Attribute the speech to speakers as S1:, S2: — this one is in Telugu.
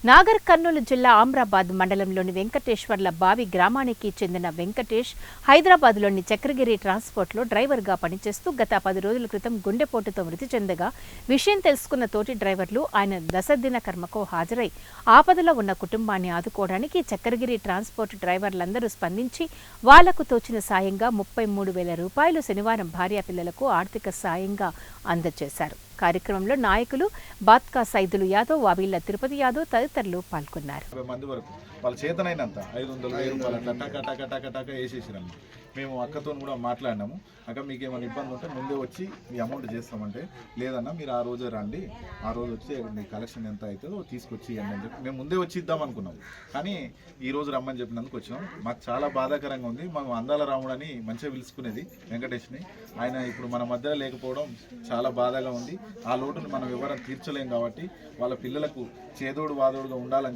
S1: నాగర్ కర్నూలు జిల్లా ఆమ్రాబాద్ మండలంలోని వెంకటేశ్వర్ల బావి గ్రామానికి చెందిన వెంకటేష్ హైదరాబాద్లోని చక్రగిరి ట్రాన్స్పోర్ట్లో డ్రైవర్గా పనిచేస్తూ గత 10 రోజుల క్రితం గుండెపోటుతో మృతి చెందగా విషయం తెలుసుకున్న తోటి డ్రైవర్లు ఆయన దశదిన కర్మకు హాజరై ఆపదలో ఉన్న కుటుంబాన్ని ఆదుకోవడానికి చక్రగిరి ట్రాన్స్పోర్ట్ డ్రైవర్లందరూ స్పందించి వాళ్లకు తోచిన సాయంగా 33,000 రూపాయలు శనివారం భార్యా పిల్లలకు ఆర్థిక సాయంగా అందజేశారు. కార్యక్రమంలో నాయకులు బాత్కా సైదులు యాదవ్, వావిళ్ల తిరుపతి యాదవ్ తదితరులు పాల్గొన్నారు.
S2: వాళ్ళ చేతనైనంత 500,000 రూపాయలు అట్లా టక వేసేసినాము. మేము అక్కతో కూడా మాట్లాడినాము. అక్క మీకు ఏమైనా ఇబ్బంది ఉంటే ముందే వచ్చి మీ అమౌంట్ చేస్తామంటే, లేదన్నా మీరు ఆ రోజే రండి, ఆ రోజు వచ్చి మీ కలెక్షన్ ఎంత అవుతుందో తీసుకొచ్చి ఇవ్వండి అని చెప్పి మేము ముందే వచ్చి ఇద్దాం అనుకున్నాం. కానీ ఈ రోజు రమ్మని చెప్పినందుకు వచ్చినాం. మాకు చాలా బాధాకరంగా ఉంది. మనం అందాల రాముడని మంచిగా పిలుచుకునేది వెంకటేష్ని. ఆయన ఇప్పుడు మన మధ్యలో లేకపోవడం చాలా బాధగా ఉంది. ఆ లోటును మనం ఎవరైనా తీర్చలేం కాబట్టి వాళ్ళ పిల్లలకు చేదోడు వాదోడుగా ఉండాలని